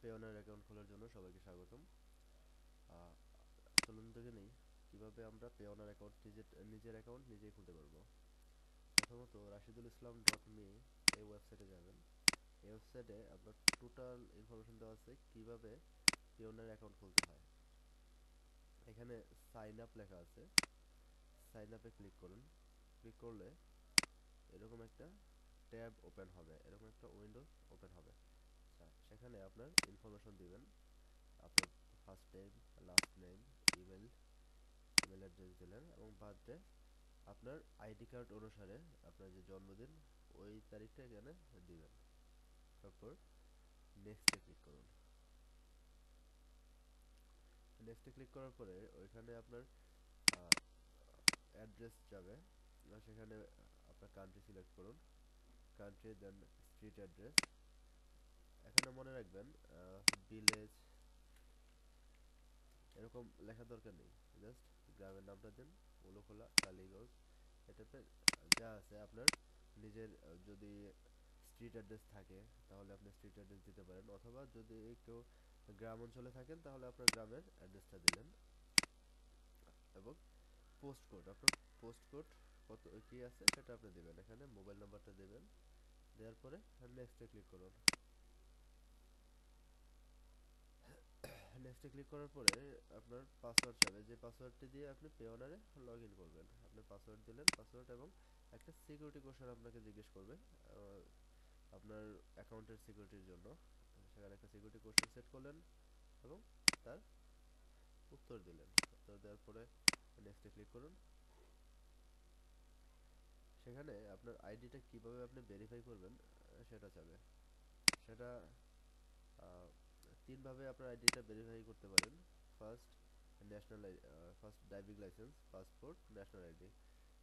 Payoneer account খোলার জন্য সবাইকে স্বাগতম। আহ, চলুন দেখে নেই কিভাবে আমরা পেওনার অ্যাকাউন্ট নিজের অ্যাকাউন্ট নিজেই খুলতে পারবো। প্রথমত রাশিদুল ইসলাম ডট মি এই ওয়েবসাইটে যাবেন। এই ওয়েবসাইটে আপনার টোটাল ইনফরমেশন দেওয়া আছে কিভাবে পেওনার অ্যাকাউন্ট খুলতে হয়। এখানে সাইন আপ লেখা আছে, সাইন আপে ক্লিক করুন। ক্লিক করলে এরকম একটা ট্যাব ওপেন হবে, এরকম একটা উইন্ডো ওপেন হবে। আচ্ছা, সেখানে আপনার ইনফরমেশন দিবেন, আপনার first name, last name, email, email address দিলেন এবং বার্থডে আপনার আইডি কার্ড অনুসারে আপনার যে জন্মদিন ওই তারিখটা এখানে দিবেন। তারপর নেক্সটে ক্লিক করুন। নেক্সটে ক্লিক করার পরে ওইখানে আপনার অ্যাড্রেস যাবে, সেখানে আপনার কান্ট্রি সিলেক্ট করুন। Country then street address. এখানে মনে রাখবেন ভিলেজ এরকম লেখার দরকার নেই, জাস্ট গ্রামের নামটা দিন, উলুখোলা, কালীগঞ্জ, এটাতে যা আছে আপনার নিজের যদি স্ট্রিট অ্যাড্রেস থাকে তাহলে আপনি স্ট্রিট অ্যাড্রেস দিতে পারেন, অথবা যদি কেউ গ্রাম অঞ্চলে থাকেন তাহলে আপনার গ্রামের অ্যাড্রেসটা দিলেন এবং পোস্ট কোড, আপনার পোস্ট কোড কত কি আছে সেটা আপনি দেবেন, এখানে মোবাইল নাম্বারটা দেবেন। দেওয়ার পরে নেক্সটে ক্লিক করুন। নেক্সটে ক্লিক করার পরে আপনার পাসওয়ার্ড চাবে, যে পাসওয়ার্ডটি দিয়ে আপনি পেওনারে লগ ইন করবেন। আপনি পাসওয়ার্ড দিলেন, পাসওয়ার্ড এবং একটা সিকিউরিটি কোশ্চেন আপনাকে জিজ্ঞেস করবে আপনার অ্যাকাউন্টের সিকিউরিটির জন্য। সেখানে একটা সিকিউরিটি কোশ্চেন সেট করলেন এবং তার উত্তর দিলেন। উত্তর দেওয়ার পরে নেক্সটে ক্লিক করুন। সেখানে আপনার আইডিটা কিভাবে আপনি ভেরিফাই করবেন সেটা চাবে। সেটা আহ, তিনভাবে আপনার আইডিটা ভেরিফাই করতে পারেন। First national first driving licence, passport, national ID.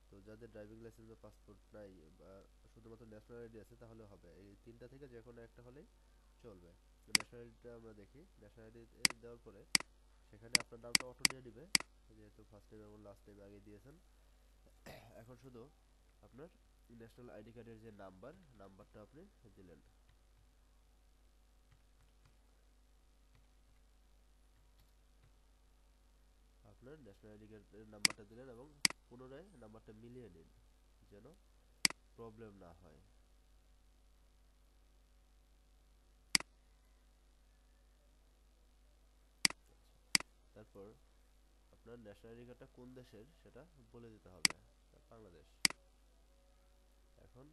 তো যাদের ড্রাইভিং লাইসেন্স বা পাসপোর্ট নাই বা শুধুমাত্র ন্যাশনাল আইডি আছে তাহলে হবে, এই তিনটা থেকে যে কোনো একটা হলেই চলবে। ন্যাশনাল আইডিটা আমরা দেখি। ন্যাশনাল আইডি দেওয়ার পরে সেখানে আপনার নামটা অটো দিয়ে দিবে, যেহেতু ফার্স্ট নেম এবং লাস্ট নেম আগে দিয়েছেন। এখন শুধু আপনার ন্যাশনাল আইডি কার্ডের যে নাম্বারটা আপনি দিলেন। আপনার ন্যাশনাল আইডি কার্ডের নাম্বারটা দিলেন এবং পুনরায় নাম্বারটা মিলিয়ে নিন যেন প্রবলেম না হয়। তারপর আপনার ন্যাশনাল আইডি কার্ডটা কোন দেশের সেটা বলে দিতে হবে। বাংলাদেশ। এখন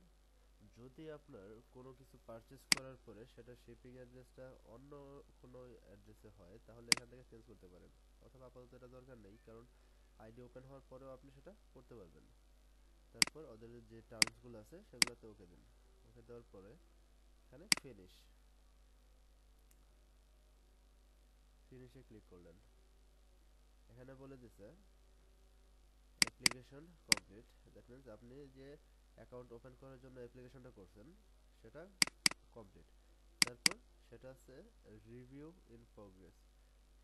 যদি আপনার কোনো কিছু পারচেজ করার পরে সেটা শিপিং অ্যাড্রেসটা অন্য কোনো অ্যাড্রেসে হয় তাহলে এখান থেকে চেঞ্জ করতে পারেন, অথবা আপাতত এটা দরকার নেই, কারণ আইডি ওপেন হওয়ার পরেও আপনি সেটা করতে পারবেন। তারপর ওদের যে টার্মসগুলো আছে সেগুলোতে ওকে দিন। ওকে দেওয়ার পরে এখানে ফিনিশে ক্লিক করলেন। এখানে বলে দিছে অ্যাপ্লিকেশন কমপ্লিট। দ্যাট মিন্স আপনি যে অ্যাকাউন্ট ওপেন করার জন্য অ্যাপ্লিকেশনটা করছেন সেটা কমপ্লিট। তারপর সেটা আছে রিভিউ ইন প্রোগ্রেস,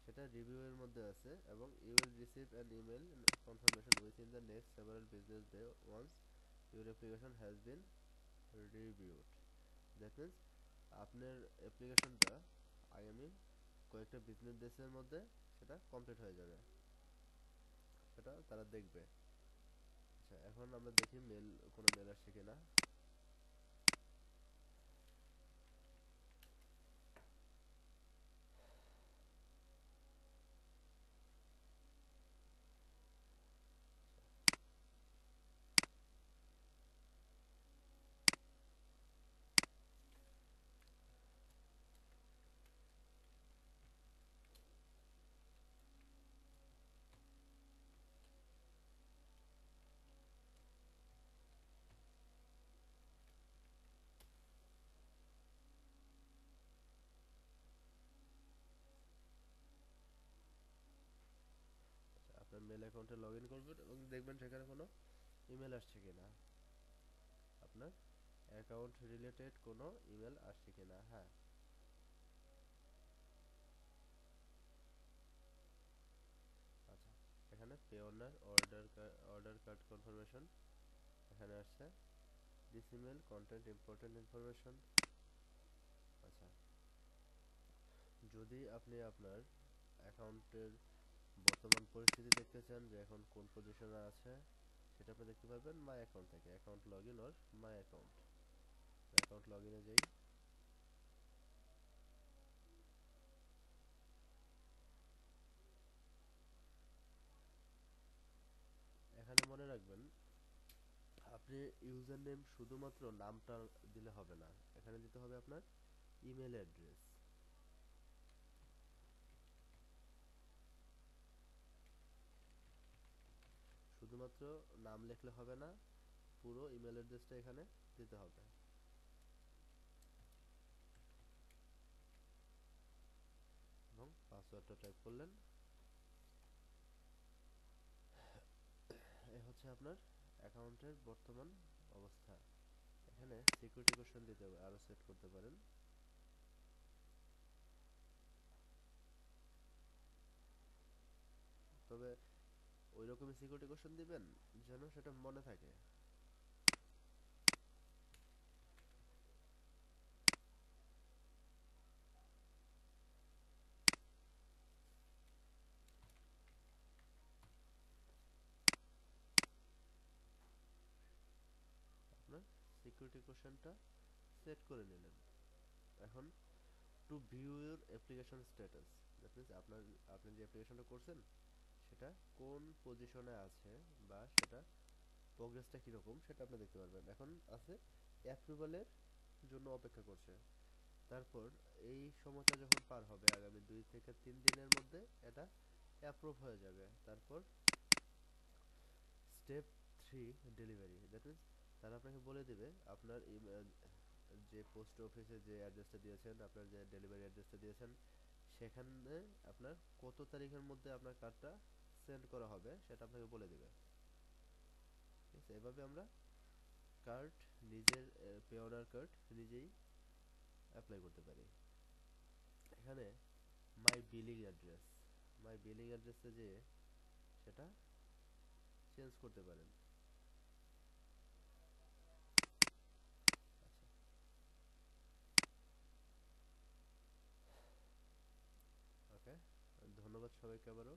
সেটা রিভিউ এর মধ্যে আছে এবং you will receive an email confirmation within the next several business day once your application has been reviewed. That means আপনার অ্যাপ্লিকেশনটা আগামী কয়েকটা বিজনেস ডেসের মধ্যে সেটা কমপ্লিট হয়ে যাবে, সেটা তারা দেখবে। আচ্ছা, এখন আমরা দেখি কোনো মেল আসছে কিনা। আপনার মেল অ্যাকাউন্টে লগ ইন করবেন এবং দেখবেন সেখানে কোনো ইমেল আসছে কিনা, আপনার অ্যাকাউন্ট রিলেটেড কোনো ইমেল আসছে কিনা। হ্যাঁ, আচ্ছা, এখানে pay honour order card confirmation এখানে আসছে। This email content important information. আচ্ছা, যদি আপনি আপনার অ্যাকাউন্টের বর্তমান পরিস্থিতি দেখতে চান যে এখন কোন পজিশনে আছে, সেটা আপনি দেখতে পারবেন মাই অ্যাকাউন্ট থেকে। Account log in or my account. Account log ইনে যাই। এখানে মনে রাখবেন আপনি ইউজার নেম শুধুমাত্র নামটা দিলে হবে না, এখানে দিতে হবে আপনার ইমেল অ্যাড্রেস। শুধুমাত্র নাম লিখলে হবে না, পুরো ইমেল অ্যাড্রেসটা এখানে দিতে হবে। এবং পাসওয়ার্ডটা টাইপ করলেন। এই হচ্ছে আপনার অ্যাকাউন্টের বর্তমান অবস্থা। এখানে সিকিউরিটি কোশ্চেন দিতে হবে, আরো সেট করতে পারেন। তবে ওই রকমই সিকিউরিটি কোশ্চেন দিবেন যেন সেটা মনে থাকে। আপনার সিকিউরিটি কোশ্চেনটা সেট করে নিলেন। এখন two view your application status, that means আপনি যে অ্যাপ্লিকেশনটা করছেন সেটা কোন পজিশনে আছে বা সেটা প্রোগ্রেসটা কীরকম সেটা আপনি দেখতে পারবেন। এখন আছে অ্যাপ্রুভালের জন্য অপেক্ষা করছে। তারপর এই সময়টা যখন পার হবে আগামী 2 থেকে 3 দিনের মধ্যে এটা অ্যাপ্রুভ হয়ে যাবে। তারপর স্টেপ 3 ডেলিভারি, দ্যাট মিনস তারা আপনাকে বলে দেবে আপনার যে পোস্ট অফিসে যে অ্যাড্রেসটা দিয়েছেন, আপনার যে ডেলিভারি অ্যাড্রেসটা দিয়েছেন, সেখানে আপনার কত তারিখের মধ্যে আপনার কার্ডটা সেন্ড করা হবে সেটা আপনাকে বলে দেবে। ঠিক আছে, এভাবে আমরা কার্ড নিজের পে অর্ডার কার্ড নিজেই অ্যাপ্লাই করতে পারি। এখানে মাই বিলিং অ্যাড্রেসে যেয়ে সেটা চেঞ্জ করতে পারেন। আচ্ছা, ওকে, ধন্যবাদ সবাইকে আবারও।